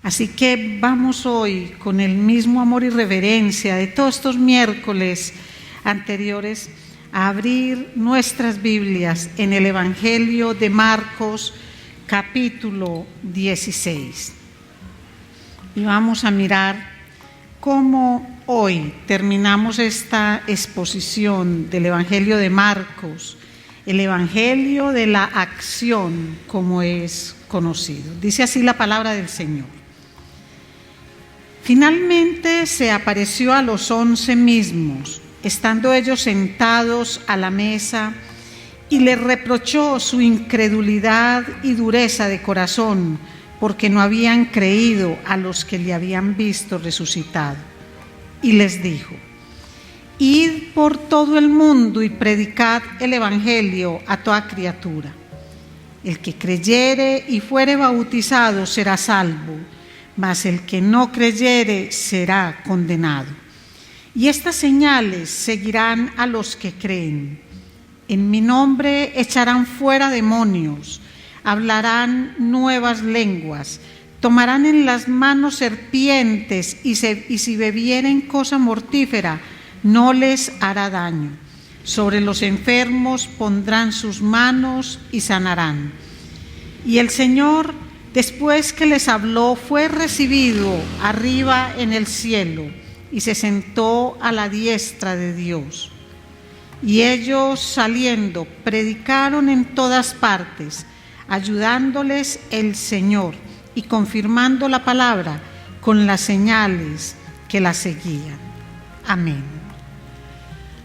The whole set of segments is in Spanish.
Así que vamos hoy con el mismo amor y reverencia de todos estos miércoles anteriores a abrir nuestras Biblias en el Evangelio de Marcos, capítulo 16. Y vamos a mirar cómo hoy terminamos esta exposición del Evangelio de Marcos, el Evangelio de la acción, como es conocido. Dice así la palabra del Señor. Finalmente se apareció a los 11 mismos, estando ellos sentados a la mesa, y les reprochó su incredulidad y dureza de corazón, porque no habían creído a los que le habían visto resucitado. Y les dijo: Id por todo el mundo y predicad el Evangelio a toda criatura. El que creyere y fuere bautizado será salvo, mas el que no creyere será condenado. Y estas señales seguirán a los que creen. En mi nombre echarán fuera demonios, hablarán nuevas lenguas, tomarán en las manos serpientes y si bebieren cosa mortífera, no les hará daño. Sobre los enfermos pondrán sus manos y sanarán. Y el Señor, después que les habló, fue recibido arriba en el cielo y se sentó a la diestra de Dios. Y ellos, saliendo, predicaron en todas partes, ayudándoles el Señor y confirmando la palabra con las señales que la seguían. Amén.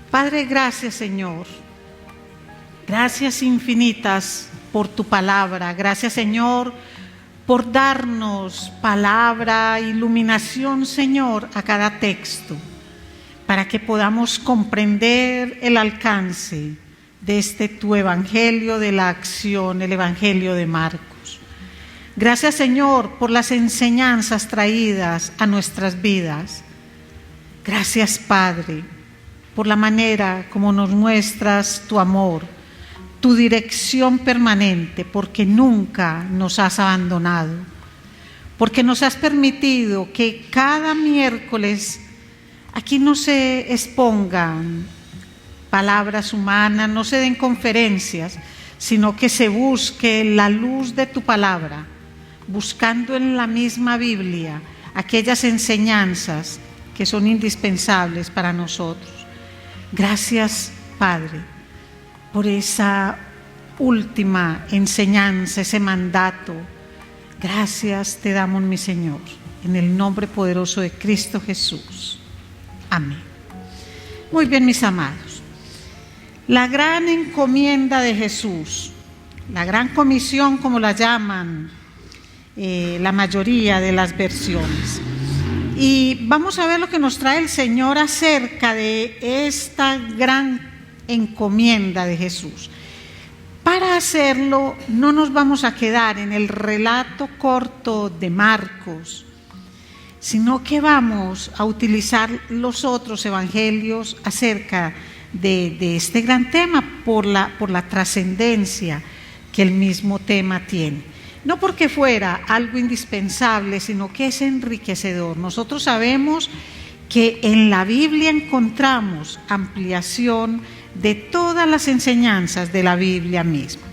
Padre, gracias, Señor. Gracias infinitas por tu palabra. Gracias, Señor, por darnos palabra, iluminación, Señor, a cada texto, para que podamos comprender el alcance de este tu Evangelio de la acción, el Evangelio de Marcos. Gracias, Señor, por las enseñanzas traídas a nuestras vidas. Gracias, Padre, por la manera como nos muestras tu amor, tu dirección permanente, porque nunca nos has abandonado, porque nos has permitido que cada miércoles aquí no se expongan palabras humanas, no se den conferencias, sino que se busque la luz de tu palabra, buscando en la misma Biblia aquellas enseñanzas que son indispensables para nosotros. Gracias, Padre, por esa última enseñanza, ese mandato. Gracias te damos, mi Señor, en el nombre poderoso de Cristo Jesús. Amén. Muy bien, mis amados. La gran encomienda de Jesús, la gran comisión, como la llaman la mayoría de las versiones. Y vamos a ver lo que nos trae el Señor acerca de esta gran encomienda de Jesús. Para hacerlo, no nos vamos a quedar en el relato corto de Marcos, sino que vamos a utilizar los otros evangelios acerca de este gran tema por la trascendencia que el mismo tema tiene. No porque fuera algo indispensable, sino que es enriquecedor. Nosotros sabemos que en la Biblia encontramos ampliación de todas las enseñanzas de la Biblia misma.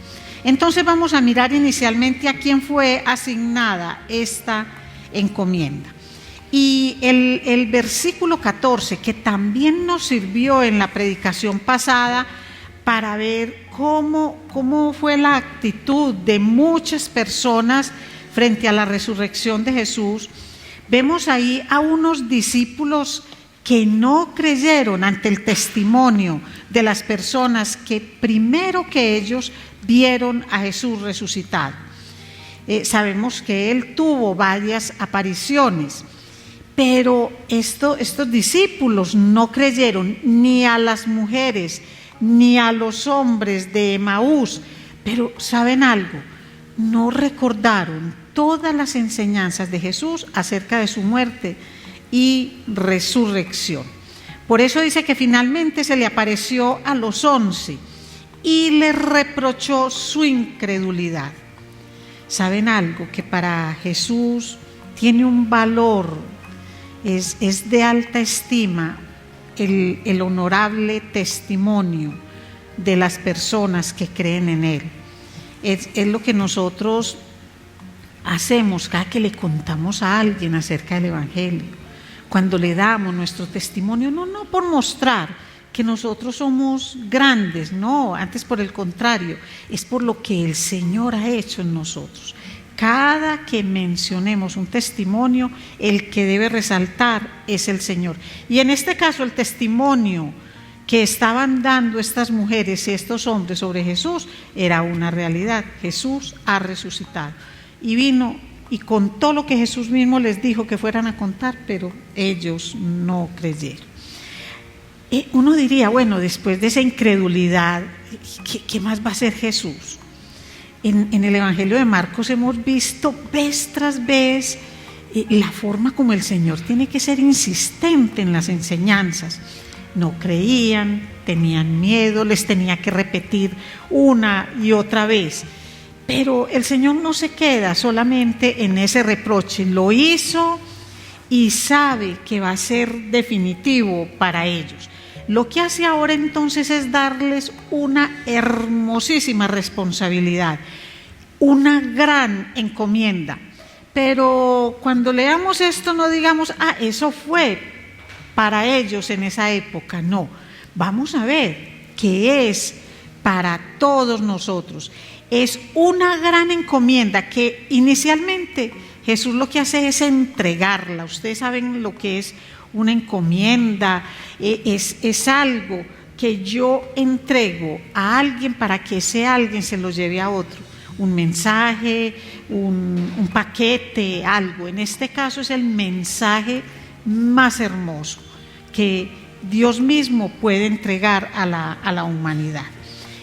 Entonces vamos a mirar inicialmente a quién fue asignada esta encomienda. Y el versículo 14, que también nos sirvió en la predicación pasada para ver cómo fue la actitud de muchas personas frente a la resurrección de Jesús, vemos ahí a unos discípulos que no creyeron ante el testimonio de las personas que primero que ellos vieron a Jesús resucitado. Sabemos que él tuvo varias apariciones, pero estos discípulos no creyeron ni a las mujeres ni a los hombres de Emaús, pero ¿saben algo? No recordaron todas las enseñanzas de Jesús acerca de su muerte y resurrección. Por eso dice que finalmente se le apareció a los 11 y les reprochó su incredulidad. ¿Saben algo? Que para Jesús tiene un valor, es de alta estima el honorable testimonio de las personas que creen en Él. Es lo que nosotros hacemos cada que le contamos a alguien acerca del Evangelio, cuando le damos nuestro testimonio, no por mostrar que nosotros somos grandes, no, antes por el contrario, es por lo que el Señor ha hecho en nosotros. Cada que mencionemos un testimonio, el que debe resaltar es el Señor. Y en este caso, el testimonio que estaban dando estas mujeres y estos hombres sobre Jesús era una realidad. Jesús ha resucitado. Y vino y contó lo que Jesús mismo les dijo que fueran a contar, pero ellos no creyeron. Uno diría, bueno, después de esa incredulidad, ¿qué más va a hacer Jesús? En el Evangelio de Marcos hemos visto vez tras vez la forma como el Señor tiene que ser insistente en las enseñanzas. No creían, tenían miedo, les tenía que repetir una y otra vez. Pero el Señor no se queda solamente en ese reproche, lo hizo y sabe que va a ser definitivo para ellos. Lo que hace ahora entonces es darles una hermosísima responsabilidad, una gran encomienda. Pero cuando leamos esto no digamos, eso fue para ellos en esa época. No, vamos a ver que es para todos nosotros. Es una gran encomienda que inicialmente Jesús lo que hace es entregarla. Ustedes saben lo que es una encomienda, es algo que yo entrego a alguien para que ese alguien se lo lleve a otro. Un mensaje, un paquete, algo. En este caso es el mensaje más hermoso que Dios mismo puede entregar a la humanidad.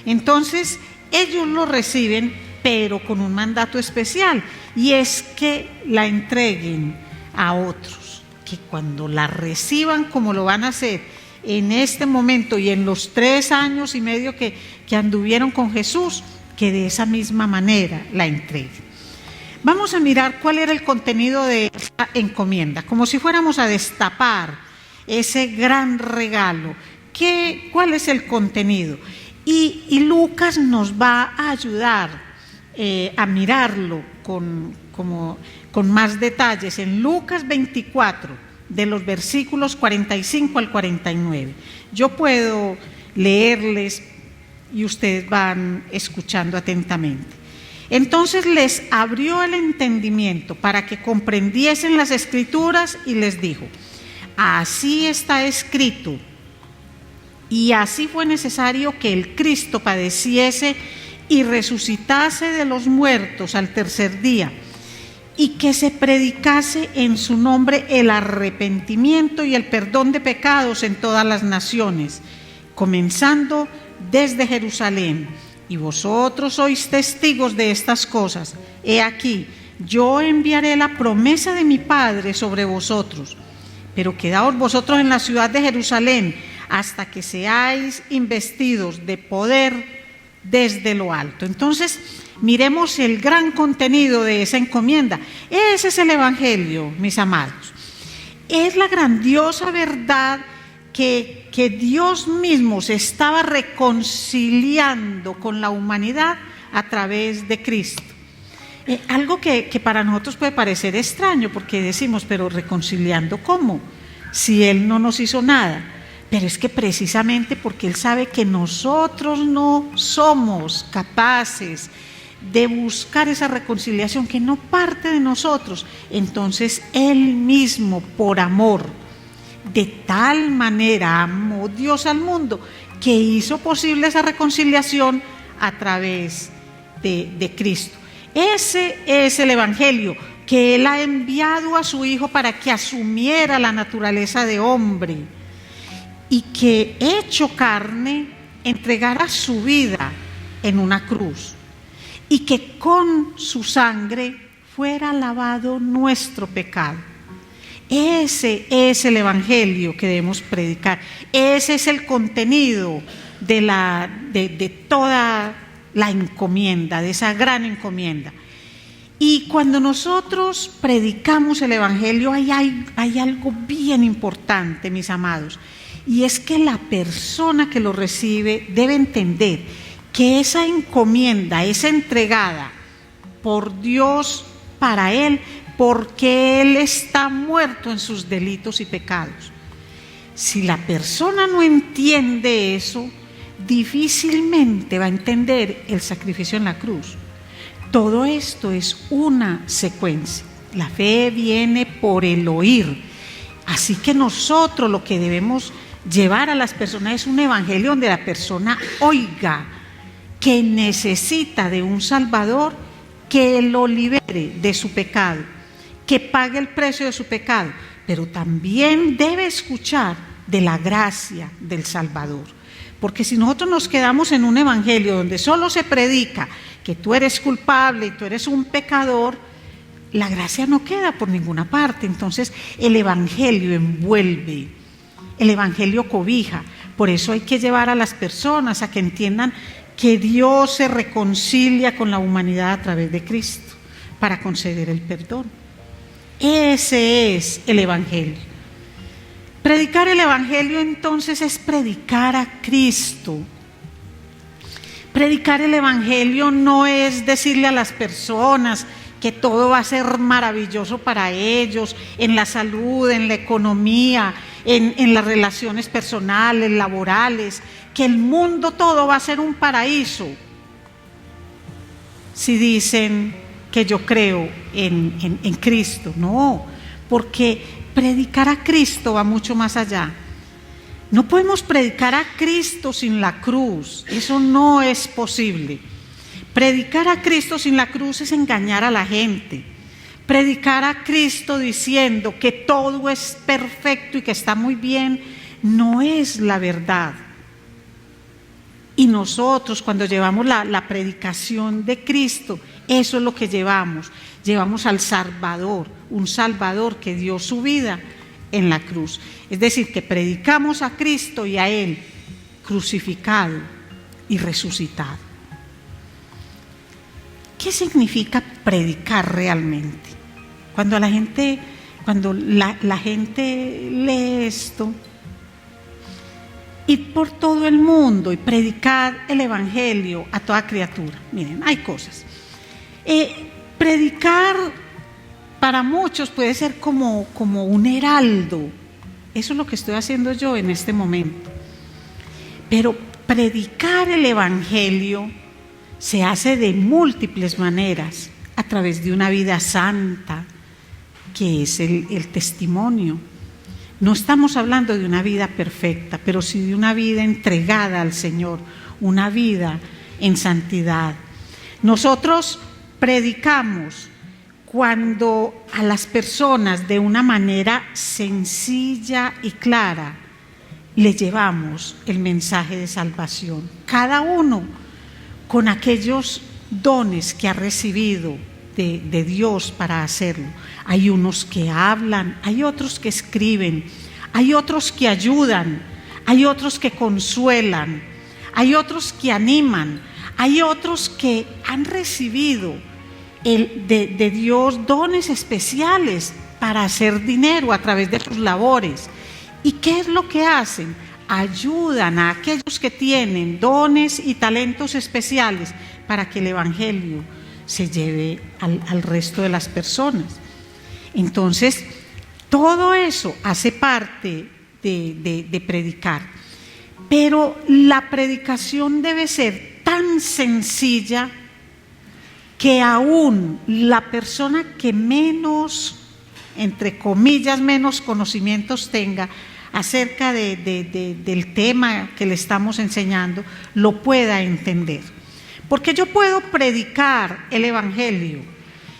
Entonces, ellos lo reciben, pero con un mandato especial, y es que la entreguen a otros, que cuando la reciban como lo van a hacer en este momento y en los 3 años y medio que anduvieron con Jesús, que de esa misma manera la entreguen. Vamos a mirar cuál era el contenido de esta encomienda, como si fuéramos a destapar ese gran regalo. ¿Cuál es el contenido? Y Lucas nos va a ayudar a mirarlo con más detalles en Lucas 24, de los versículos 45 al 49. Yo puedo leerles y ustedes van escuchando atentamente. Entonces les abrió el entendimiento para que comprendiesen las Escrituras y les dijo: así está escrito, y así fue necesario que el Cristo padeciese y resucitase de los muertos al tercer día, y que se predicase en su nombre el arrepentimiento y el perdón de pecados en todas las naciones, comenzando desde Jerusalén. Y vosotros sois testigos de estas cosas. He aquí, yo enviaré la promesa de mi Padre sobre vosotros, pero quedaos vosotros en la ciudad de Jerusalén hasta que seáis investidos de poder desde lo alto. Entonces, miremos el gran contenido de esa encomienda. Ese es el Evangelio, mis amados. Es la grandiosa verdad que Dios mismo se estaba reconciliando con la humanidad a través de Cristo. Algo que para nosotros puede parecer extraño, porque decimos, pero reconciliando ¿cómo? Si Él no nos hizo nada. Pero es que precisamente porque Él sabe que nosotros no somos capaces de buscar esa reconciliación, que no parte de nosotros, entonces Él mismo, por amor, de tal manera amó Dios al mundo que hizo posible esa reconciliación a través de Cristo. Ese es el Evangelio, que Él ha enviado a su Hijo para que asumiera la naturaleza de hombre y que, hecho carne, entregara su vida en una cruz, y que con su sangre fuera lavado nuestro pecado. Ese es el Evangelio que debemos predicar. Ese es el contenido de toda la encomienda, de esa gran encomienda. Y cuando nosotros predicamos el Evangelio hay algo bien importante, mis amados, y es que la persona que lo recibe debe entender que esa encomienda es entregada por Dios para él, porque él está muerto en sus delitos y pecados. Si la persona no entiende eso, difícilmente va a entender el sacrificio en la cruz. Todo esto es una secuencia. La fe viene por el oír. Así que nosotros lo que debemos llevar a las personas es un evangelio donde la persona oiga que necesita de un Salvador que lo libere de su pecado, que pague el precio de su pecado, pero también debe escuchar de la gracia del Salvador. Porque si nosotros nos quedamos en un evangelio donde solo se predica que tú eres culpable y tú eres un pecador, la gracia no queda por ninguna parte. Entonces el evangelio envuelve, el evangelio cobija. Por eso hay que llevar a las personas a que entiendan que Dios se reconcilia con la humanidad a través de Cristo para conceder el perdón. Ese es el evangelio. Predicar el evangelio entonces es predicar a Cristo. Predicar el evangelio no es decirle a las personas que todo va a ser maravilloso para ellos, en la salud, en la economía, en las relaciones personales, laborales, que el mundo todo va a ser un paraíso. Si dicen que yo creo en Cristo, no, porque predicar a Cristo va mucho más allá. No podemos predicar a Cristo sin la cruz, eso no es posible. Predicar a Cristo sin la cruz es engañar a la gente. Predicar a Cristo diciendo que todo es perfecto y que está muy bien, no es la verdad. Y nosotros cuando llevamos la predicación de Cristo, eso es lo que llevamos. Llevamos al Salvador, un Salvador que dio su vida en la cruz. Es decir, que predicamos a Cristo y a Él crucificado y resucitado. ¿Qué significa predicar realmente? Cuando la gente lee esto, ir por todo el mundo y predicar el evangelio a toda criatura. Miren, hay cosas. Predicar para muchos puede ser como un heraldo. Eso es lo que estoy haciendo yo en este momento. Pero predicar el evangelio se hace de múltiples maneras, a través de una vida santa, que es el testimonio. No estamos hablando de una vida perfecta, pero sí de una vida entregada al Señor, una vida en santidad. Nosotros predicamos cuando a las personas de una manera sencilla y clara le llevamos el mensaje de salvación. Cada uno con aquellos dones que ha recibido de Dios para hacerlo. Hay unos que hablan, hay otros que escriben, hay otros que ayudan, hay otros que consuelan, hay otros que animan, hay otros que han recibido de Dios dones especiales para hacer dinero a través de sus labores. ¿Y qué es lo que hacen? Ayudan a aquellos que tienen dones y talentos especiales para que el evangelio se lleve al resto de las personas. Entonces, todo eso hace parte de predicar. Pero la predicación debe ser tan sencilla que aún la persona que menos, entre comillas, menos conocimientos tenga acerca del tema que le estamos enseñando, lo pueda entender. Porque yo puedo predicar el evangelio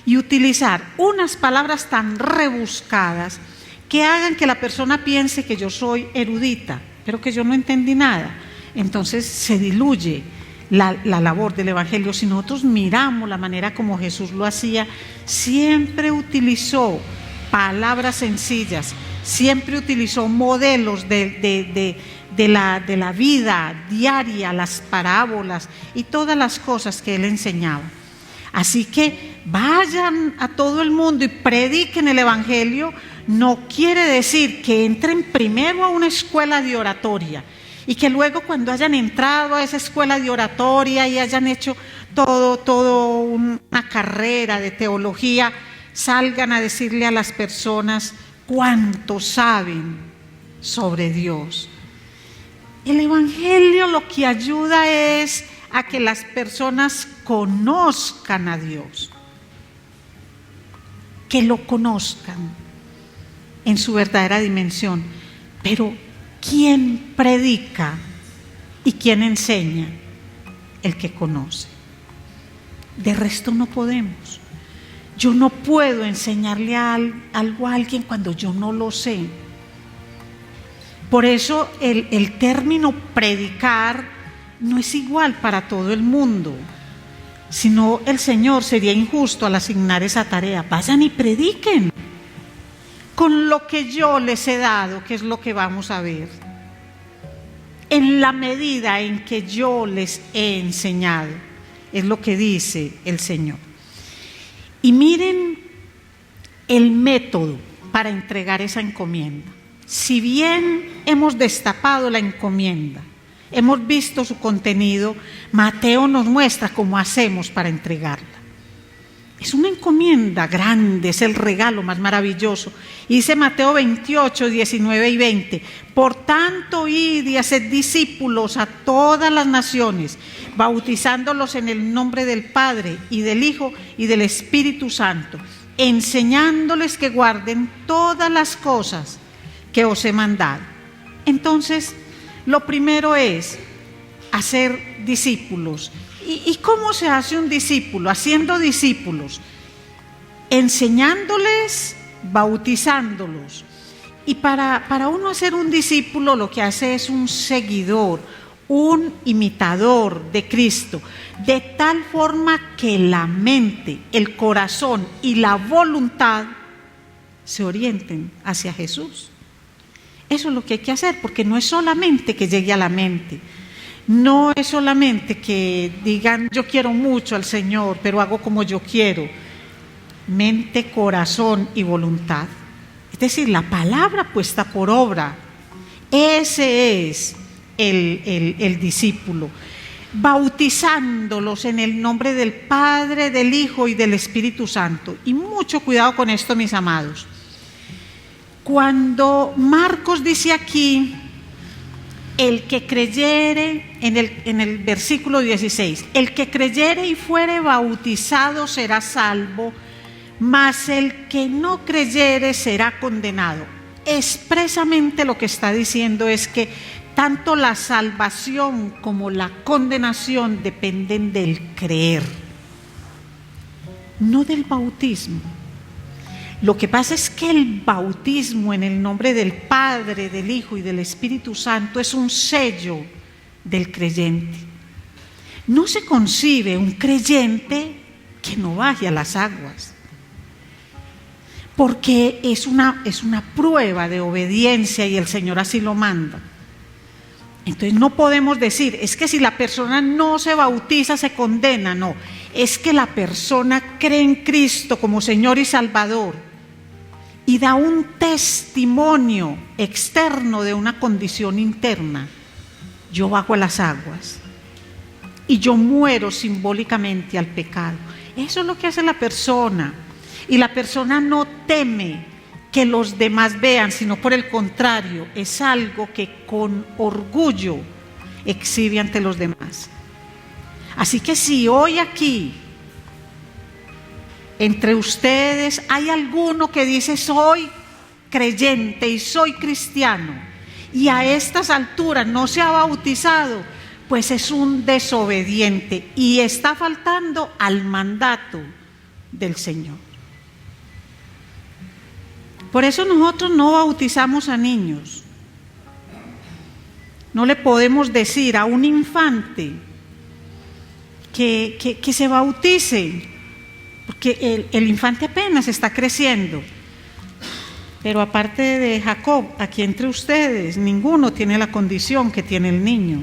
y utilizar unas palabras tan rebuscadas que hagan que la persona piense que yo soy erudita, pero que yo no entendí nada. Entonces se diluye la labor del evangelio. Si nosotros miramos la manera como Jesús lo hacía, siempre utilizó palabras sencillas, siempre utilizó modelos de la vida diaria, las parábolas y todas las cosas que él enseñaba. Así que vayan a todo el mundo y prediquen el Evangelio, no quiere decir que entren primero a una escuela de oratoria y que luego, cuando hayan entrado a esa escuela de oratoria y hayan hecho todo una carrera de teología, salgan a decirle a las personas cuánto saben sobre Dios. El Evangelio lo que ayuda es a que las personas conozcan a Dios, que lo conozcan en su verdadera dimensión. Pero ¿quién predica y quién enseña? El que conoce. De resto no podemos. Yo no puedo enseñarle algo a alguien cuando yo no lo sé. Por eso el término predicar no es igual para todo el mundo. Si no, el Señor sería injusto al asignar esa tarea. Vayan y prediquen con lo que yo les he dado, que es lo que vamos a ver, en la medida en que yo les he enseñado, es lo que dice el Señor. Y miren el método para entregar esa encomienda. Si bien hemos destapado la encomienda, hemos visto su contenido, Mateo nos muestra cómo hacemos para entregarla. Es una encomienda grande, es el regalo más maravilloso. Y dice Mateo 28, 19 y 20: por tanto, id y haced discípulos a todas las naciones, bautizándolos en el nombre del Padre y del Hijo y del Espíritu Santo, enseñándoles que guarden todas las cosas que os he mandado. Entonces, lo primero es hacer discípulos. ¿Y cómo se hace un discípulo? Haciendo discípulos, enseñándoles, bautizándolos. Y para uno hacer un discípulo, lo que hace es un seguidor, un imitador de Cristo, de tal forma que la mente, el corazón y la voluntad se orienten hacia Jesús. Eso es lo que hay que hacer, porque no es solamente que llegue a la mente, no es solamente que digan yo quiero mucho al Señor, pero hago como yo quiero. Mente, corazón y voluntad. Es decir, la palabra puesta por obra. Ese es el discípulo. Bautizándolos en el nombre del Padre, del Hijo y del Espíritu Santo. Y mucho cuidado con esto, mis amados. Cuando Marcos dice aquí, el que creyere, en el versículo 16, el que creyere y fuere bautizado será salvo, mas el que no creyere será condenado. Expresamente lo que está diciendo es que tanto la salvación como la condenación dependen del creer, no del bautismo. Lo que pasa es que el bautismo en el nombre del Padre, del Hijo y del Espíritu Santo es un sello del creyente. No se concibe un creyente que no baje a las aguas, porque es una prueba de obediencia y el Señor así lo manda. Entonces no podemos decir, es que si la persona no se bautiza se condena. No, es que la persona cree en Cristo como Señor y Salvador y da un testimonio externo de una condición interna. Yo bajo a las aguas y yo muero simbólicamente al pecado. Eso es lo que hace la persona. Y la persona no teme que los demás vean, sino por el contrario, es algo que con orgullo exhibe ante los demás. Así que si hoy aquí entre ustedes hay alguno que dice soy creyente y soy cristiano y a estas alturas no se ha bautizado, pues es un desobediente y está faltando al mandato del Señor. Por eso nosotros no bautizamos a niños. No le podemos decir a un infante que se bautice, porque el infante apenas está creciendo. Pero aparte de Jacob, aquí entre ustedes, ninguno tiene la condición que tiene el niño.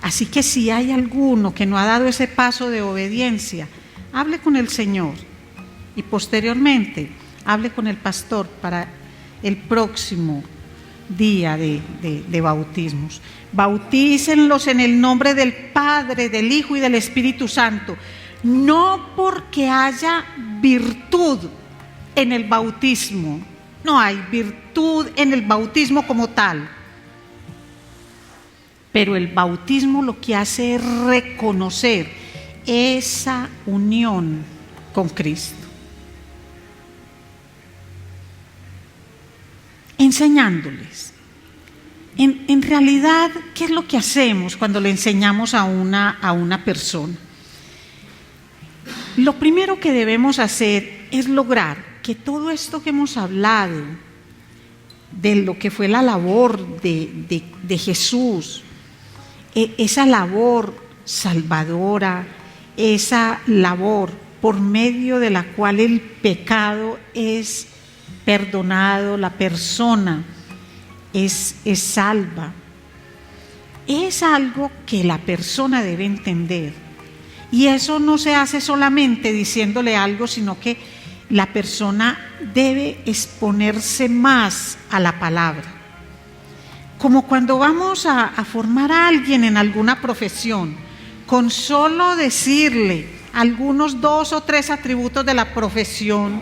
Así que si hay alguno que no ha dado ese paso de obediencia, hable con el Señor y posteriormente hable con el pastor para el próximo día de bautismos. Bautícenlos en el nombre del Padre, del Hijo y del Espíritu Santo, no porque haya virtud en el bautismo, no hay virtud en el bautismo como tal, pero el bautismo lo que hace es reconocer esa unión con Cristo. Enseñándoles. En realidad, ¿qué es lo que hacemos cuando le enseñamos a una persona? Lo primero que debemos hacer es lograr que todo esto que hemos hablado, de lo que fue la labor de Jesús, esa labor salvadora, esa labor por medio de la cual el pecado es perdonado, la persona es salva, es algo que la persona debe entender. Y eso no se hace solamente diciéndole algo, sino que la persona debe exponerse más a la palabra. Como cuando vamos a formar a alguien en alguna profesión, con solo decirle algunos 2 o 3 atributos de la profesión,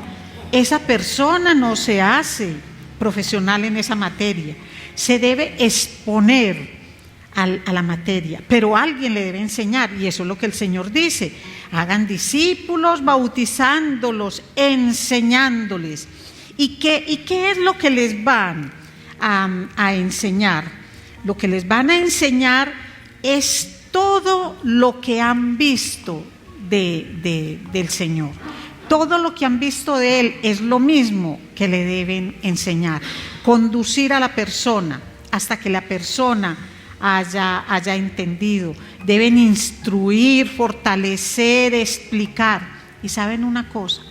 esa persona no se hace profesional en esa materia. Se debe exponer a la materia, pero alguien le debe enseñar, y eso es lo que el Señor dice: hagan discípulos, bautizándolos, enseñándoles. ¿Y qué es lo que les van a enseñar? Lo que les van a enseñar es todo lo que han visto del Señor. Todo lo que han visto de Él es lo mismo que le deben enseñar. Conducir a la persona hasta que la persona haya entendido. Deben instruir, fortalecer, explicar. Y saben una cosa,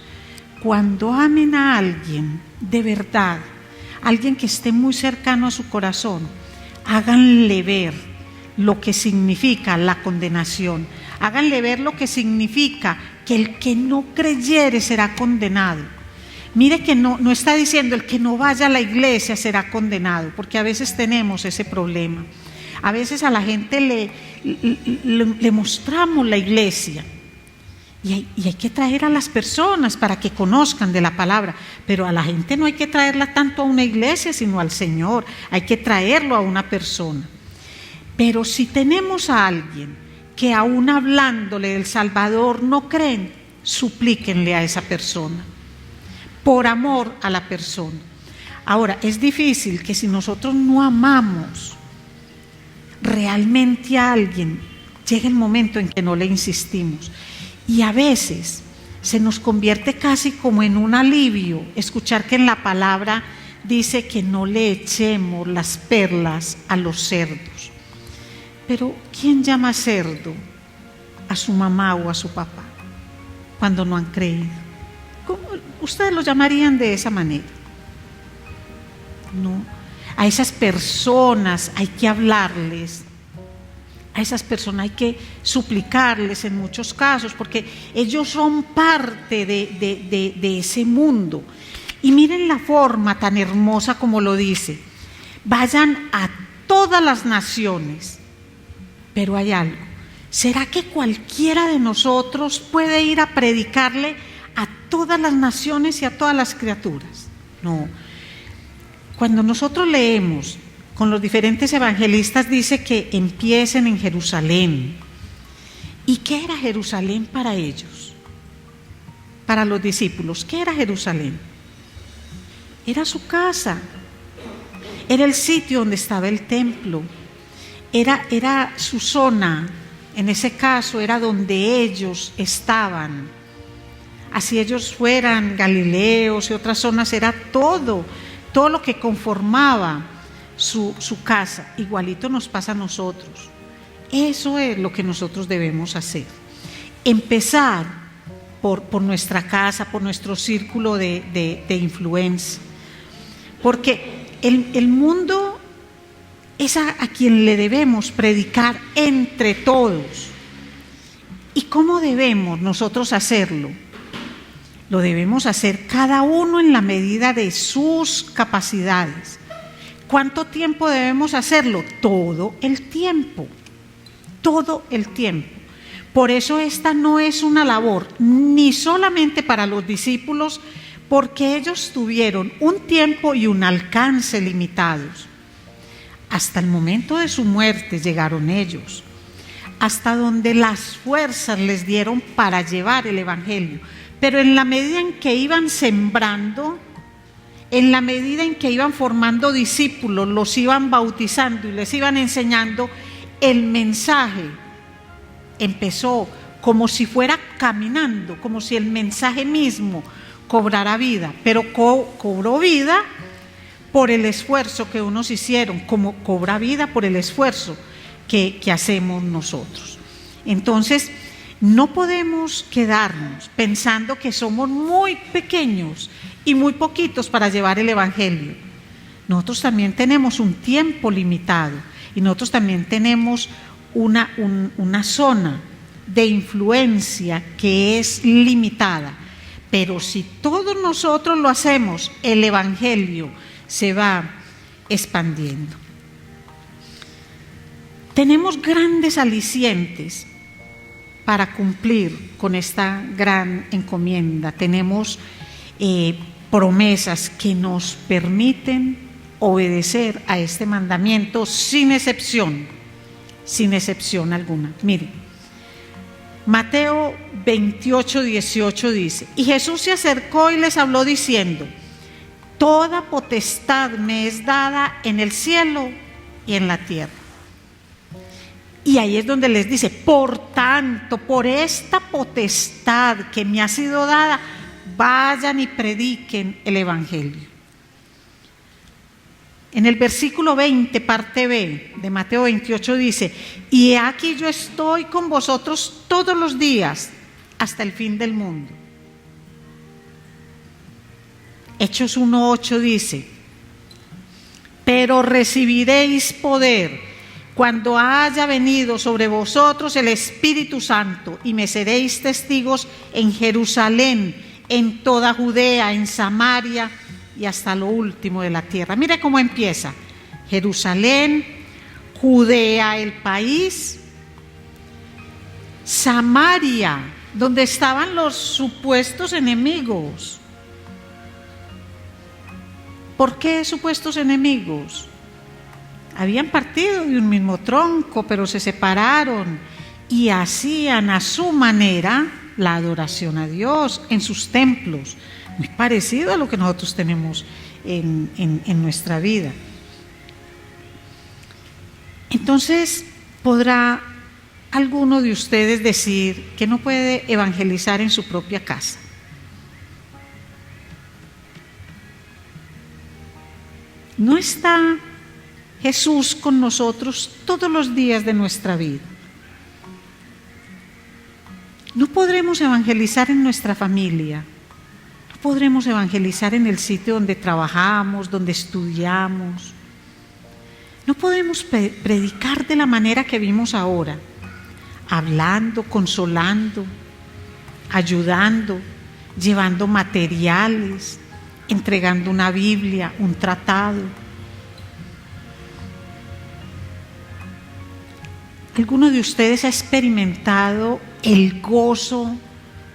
cuando amen a alguien de verdad, alguien que esté muy cercano a su corazón, háganle ver lo que significa la condenación. Háganle ver lo que significa que el que no creyere será condenado. Mire que no está diciendo el que no vaya a la iglesia será condenado, porque a veces tenemos ese problema. A veces a la gente le mostramos la iglesia y hay que traer a las personas para que conozcan de la palabra, pero a la gente no hay que traerla tanto a una iglesia sino al Señor, hay que traerlo a una persona. Pero si tenemos a alguien que aún hablándole del Salvador no creen, suplíquenle a esa persona, por amor a la persona. Ahora, es difícil que si nosotros no amamos realmente a alguien, llegue el momento en que no le insistimos. Y a veces se nos convierte casi como en un alivio escuchar que en la palabra dice que no le echemos las perlas a los cerdos. Pero ¿quién llama cerdo a su mamá o a su papá cuando no han creído? ¿Cómo ustedes lo llamarían de esa manera? No, a esas personas hay que hablarles, a esas personas hay que suplicarles en muchos casos, porque ellos son parte de ese mundo. Y miren la forma tan hermosa como lo dice: vayan a todas las naciones. Pero hay algo, ¿será que cualquiera de nosotros puede ir a predicarle a todas las naciones y a todas las criaturas? No. Cuando nosotros leemos con los diferentes evangelistas, dice que empiecen en Jerusalén. ¿Y qué era Jerusalén para ellos? Para los discípulos, ¿qué era Jerusalén? Era su casa, era el sitio donde estaba el templo. Era su zona, en ese caso era donde ellos estaban. Así ellos fueran Galileos y otras zonas, era todo lo que conformaba su casa. Igualito nos pasa a nosotros. Eso es lo que nosotros debemos hacer. Empezar por nuestra casa, por nuestro círculo de influencia. Porque el mundo es a quien le debemos predicar entre todos. ¿Y cómo debemos nosotros hacerlo? Lo debemos hacer cada uno en la medida de sus capacidades. ¿Cuánto tiempo debemos hacerlo? Todo el tiempo. Todo el tiempo. Por eso esta no es una labor ni solamente para los discípulos, porque ellos tuvieron un tiempo y un alcance limitados. Hasta el momento de su muerte llegaron ellos, hasta donde las fuerzas les dieron para llevar el Evangelio. Pero en la medida en que iban sembrando, en la medida en que iban formando discípulos, los iban bautizando y les iban enseñando, el mensaje empezó como si fuera caminando, como si el mensaje mismo cobrara vida, pero cobró vida por el esfuerzo que unos hicieron, como cobra vida por el esfuerzo que hacemos nosotros. Entonces, no podemos quedarnos pensando que somos muy pequeños y muy poquitos para llevar el Evangelio. Nosotros también tenemos un tiempo limitado y nosotros también tenemos una zona de influencia que es limitada. Pero si todos nosotros lo hacemos, el Evangelio se va expandiendo. Tenemos grandes alicientes para cumplir con esta gran encomienda. Tenemos promesas que nos permiten obedecer a este mandamiento sin excepción alguna. Miren, Mateo 28:18 dice: y Jesús se acercó y les habló diciendo: toda potestad me es dada en el cielo y en la tierra. Y ahí es donde les dice: por tanto, por esta potestad que me ha sido dada, vayan y prediquen el Evangelio. En el versículo 20, parte B de Mateo 28 dice: y he aquí yo estoy con vosotros todos los días hasta el fin del mundo. Hechos 1:8 dice: pero recibiréis poder cuando haya venido sobre vosotros el Espíritu Santo, y me seréis testigos en Jerusalén, en toda Judea, en Samaria y hasta lo último de la tierra. Mire cómo empieza: Jerusalén, Judea, el país, Samaria, donde estaban los supuestos enemigos. ¿Por qué supuestos enemigos? Habían partido de un mismo tronco, pero se separaron y hacían a su manera la adoración a Dios en sus templos, muy parecido a lo que nosotros tenemos en nuestra vida. Entonces, ¿podrá alguno de ustedes decir que no puede evangelizar en su propia casa? ¿No está Jesús con nosotros todos los días de nuestra vida? No podremos evangelizar en nuestra familia, no podremos evangelizar en el sitio donde trabajamos, donde estudiamos. No podemos predicar de la manera que vimos ahora, hablando, consolando, ayudando, llevando materiales, entregando una Biblia, un tratado. ¿Alguno de ustedes ha experimentado el gozo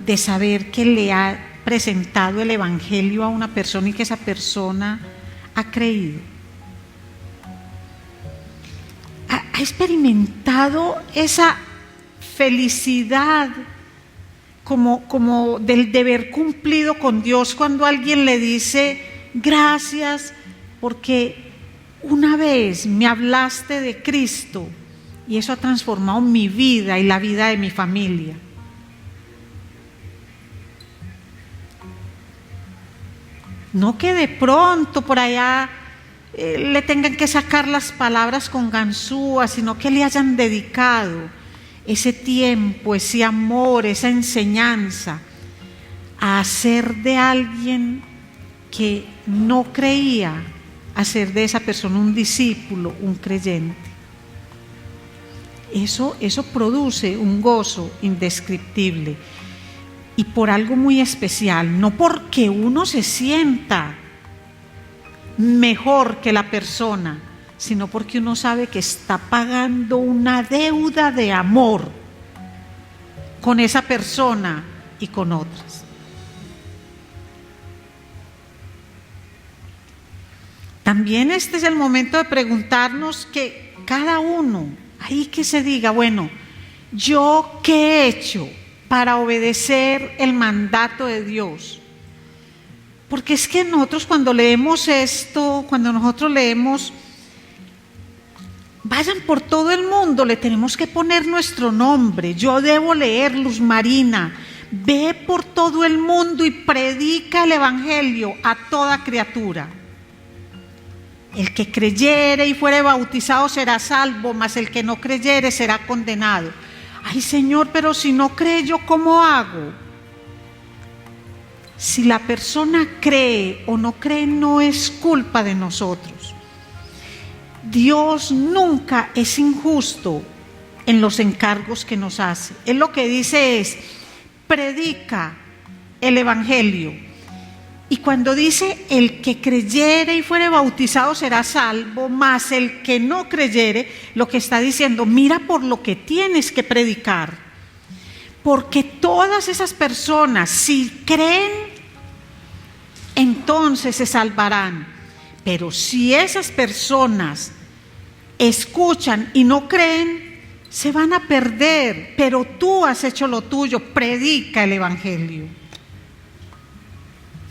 de saber que le ha presentado el Evangelio a una persona y que esa persona ha creído? ¿Ha experimentado esa felicidad como del deber cumplido con Dios cuando alguien le dice: gracias porque una vez me hablaste de Cristo y eso ha transformado mi vida y la vida de mi familia? No que de pronto por allá le tengan que sacar las palabras con ganzúa, sino que le hayan dedicado ese tiempo, ese amor, esa enseñanza a hacer de alguien que no creía, hacer de esa persona un discípulo, un creyente. Eso produce un gozo indescriptible y por algo muy especial, no porque uno se sienta mejor que la persona, sino porque uno sabe que está pagando una deuda de amor con esa persona y con otras. También este es el momento de preguntarnos que cada uno, ahí que se diga, bueno, ¿yo qué he hecho para obedecer el mandato de Dios? Porque es que nosotros cuando leemos esto, cuando nosotros leemos, vayan por todo el mundo, le tenemos que poner nuestro nombre. Yo debo leer, Luz Marina, ve por todo el mundo y predica el evangelio a toda criatura. El que creyere y fuere bautizado será salvo, mas el que no creyere será condenado. Ay, Señor, pero si no cree, ¿yo cómo hago? Si la persona cree o no cree, no es culpa de nosotros. Dios nunca es injusto en los encargos que nos hace. Él lo que dice es, predica el evangelio. Y cuando dice, el que creyere y fuere bautizado será salvo, mas el que no creyere, lo que está diciendo, mira por lo que tienes que predicar. Porque todas esas personas, si creen, entonces se salvarán. Pero si esas personas escuchan y no creen, se van a perder. Pero tú has hecho lo tuyo, predica el evangelio.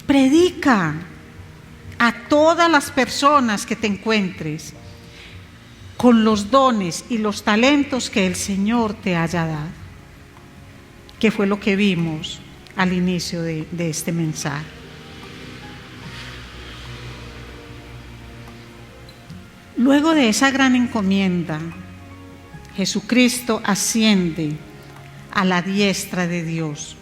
Predica a todas las personas que te encuentres con los dones y los talentos que el Señor te haya dado, que fue lo que vimos al inicio de este mensaje. Luego de esa gran encomienda, Jesucristo asciende a la diestra de Dios.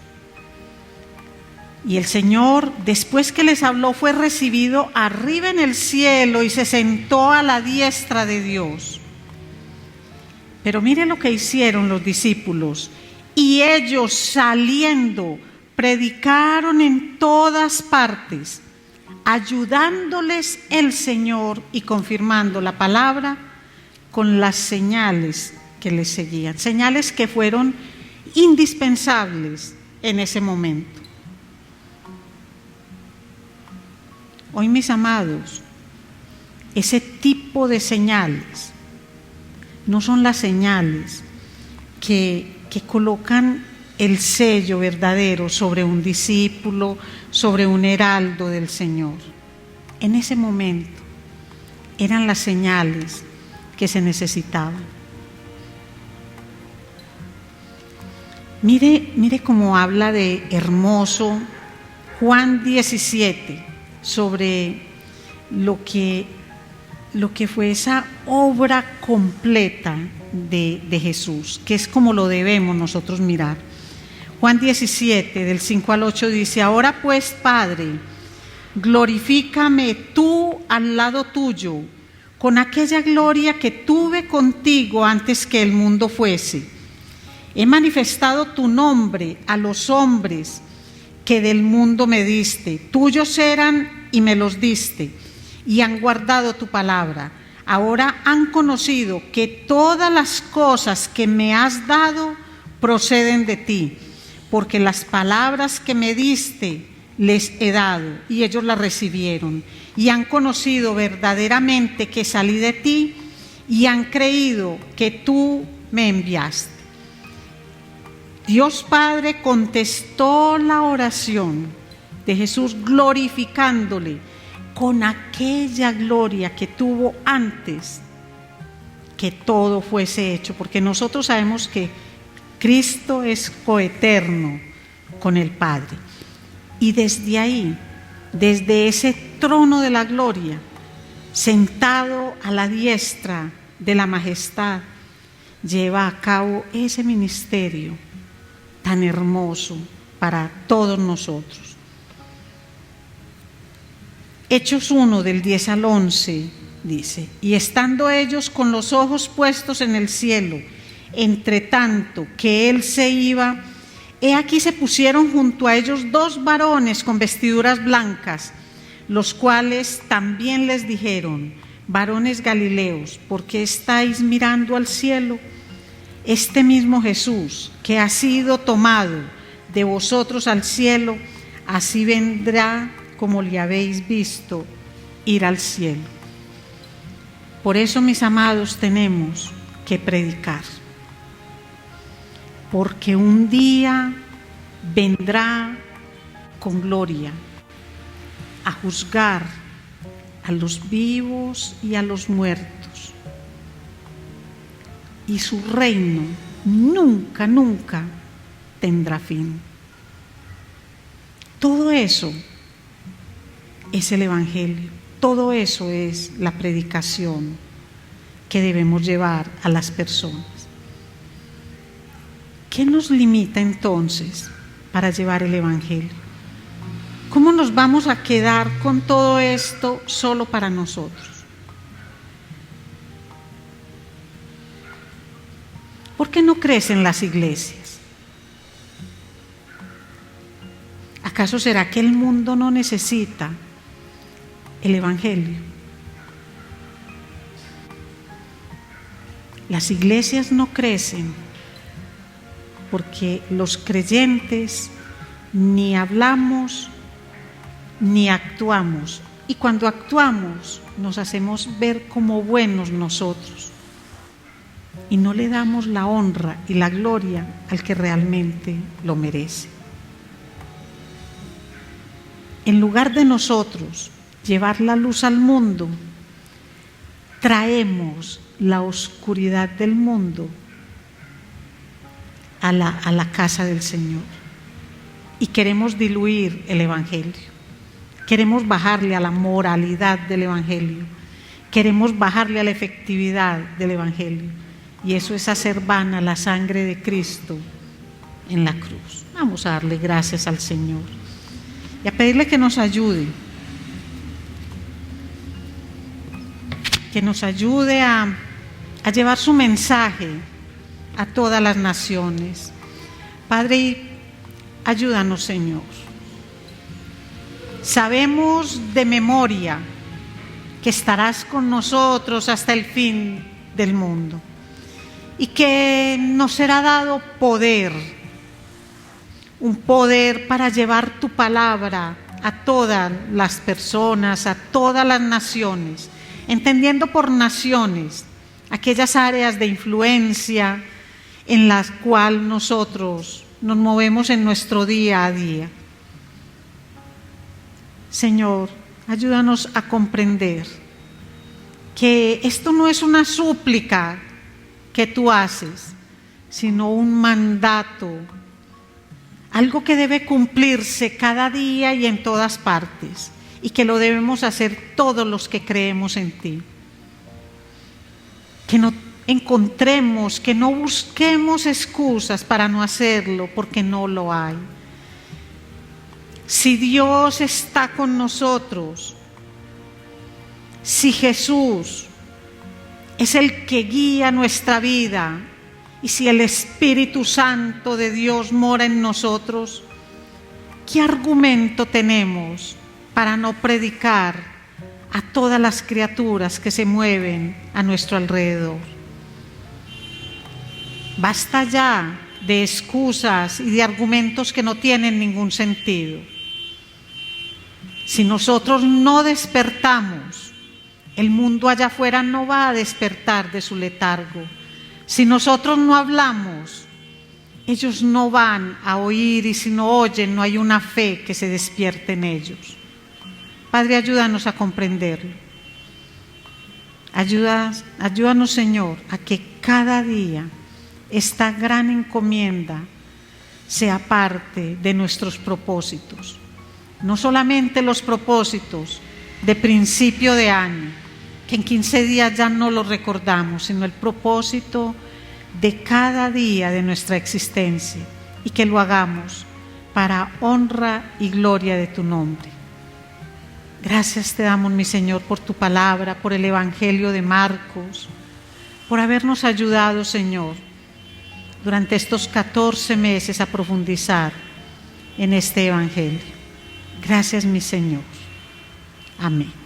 Y el Señor, después que les habló, fue recibido arriba en el cielo y se sentó a la diestra de Dios. Pero miren lo que hicieron los discípulos. Y ellos saliendo, predicaron en todas partes, ayudándoles el Señor y confirmando la palabra con las señales que les seguían. Señales que fueron indispensables en ese momento. Hoy, mis amados, ese tipo de señales no son las señales que colocan el sello verdadero sobre un discípulo, sobre un heraldo del Señor. En ese momento eran las señales que se necesitaban. Mire cómo habla de hermoso Juan 17. Sobre lo que fue esa obra completa de Jesús, que es como lo debemos nosotros mirar. Juan 17, del 5 al 8 dice, ahora pues, Padre, glorifícame tú al lado tuyo, con aquella gloria que tuve contigo antes que el mundo fuese. He manifestado tu nombre a los hombres que del mundo me diste, tuyos eran y me los diste, y han guardado tu palabra. Ahora han conocido que todas las cosas que me has dado proceden de ti, porque las palabras que me diste les he dado, y ellos las recibieron, y han conocido verdaderamente que salí de ti, y han creído que tú me enviaste. Dios Padre contestó la oración de Jesús glorificándole con aquella gloria que tuvo antes que todo fuese hecho, porque nosotros sabemos que Cristo es coeterno con el Padre. Y desde ahí, desde ese trono de la gloria, sentado a la diestra de la majestad, lleva a cabo ese ministerio tan hermoso para todos nosotros. Hechos 1, del 10 al 11, dice, y estando ellos con los ojos puestos en el cielo, Entre tanto que él se iba, he aquí se pusieron junto a ellos 2 varones con vestiduras blancas, los cuales también les dijeron: varones Galileos, ¿por qué estáis mirando al cielo? Este mismo Jesús que ha sido tomado de vosotros al cielo, así vendrá como le habéis visto ir al cielo. Por eso, mis amados, tenemos que predicar, porque un día vendrá con gloria a juzgar a los vivos y a los muertos, y su reino nunca, nunca tendrá fin. Todo eso es el Evangelio, todo eso es la predicación que debemos llevar a las personas. ¿Qué nos limita entonces para llevar el Evangelio? ¿Cómo nos vamos a quedar con todo esto solo para nosotros? ¿Por qué no crecen las iglesias? ¿Acaso será que el mundo no necesita el Evangelio? Las iglesias no crecen porque los creyentes ni hablamos ni actuamos, y cuando actuamos nos hacemos ver como buenos nosotros y no le damos la honra y la gloria al que realmente lo merece. En lugar de nosotros llevar la luz al mundo, traemos la oscuridad del mundo a la casa del Señor y queremos diluir el Evangelio. Queremos bajarle a la moralidad del Evangelio, queremos bajarle a la efectividad del Evangelio, y eso es hacer vana la sangre de Cristo en la cruz. Vamos a darle gracias al Señor y a pedirle que nos ayude, a llevar su mensaje a todas las naciones. Padre, ayúdanos, Señor. Sabemos de memoria que estarás con nosotros hasta el fin del mundo y que nos será dado poder, un poder para llevar tu palabra a todas las personas, a todas las naciones, entendiendo por naciones aquellas áreas de influencia en las cuales nosotros nos movemos en nuestro día a día. Señor, ayúdanos a comprender que esto no es una súplica que tú haces, sino un mandato, algo que debe cumplirse cada día y en todas partes, y que lo debemos hacer todos los que creemos en ti. Que no encontremos, que no busquemos excusas para no hacerlo, porque no lo hay. Si Dios está con nosotros, si Jesús es el que guía nuestra vida, y si el Espíritu Santo de Dios mora en nosotros, ¿qué argumento tenemos para no predicar a todas las criaturas que se mueven a nuestro alrededor? Basta ya de excusas y de argumentos que no tienen ningún sentido. Si nosotros no despertamos, el mundo allá afuera no va a despertar de su letargo. Si nosotros no hablamos, ellos no van a oír, y si no oyen, no hay una fe que se despierte en ellos. Padre, ayúdanos a comprenderlo. Ayúdanos, Señor, a que cada día esta gran encomienda sea parte de nuestros propósitos. No solamente los propósitos de principio de año, que en 15 días ya no los recordamos, sino el propósito de cada día de nuestra existencia, y que lo hagamos para honra y gloria de tu nombre. Gracias te damos, mi Señor, por tu palabra, por el Evangelio de Marcos, por habernos ayudado, Señor, durante estos 14 meses a profundizar en este Evangelio. Gracias, mi Señor. Amén.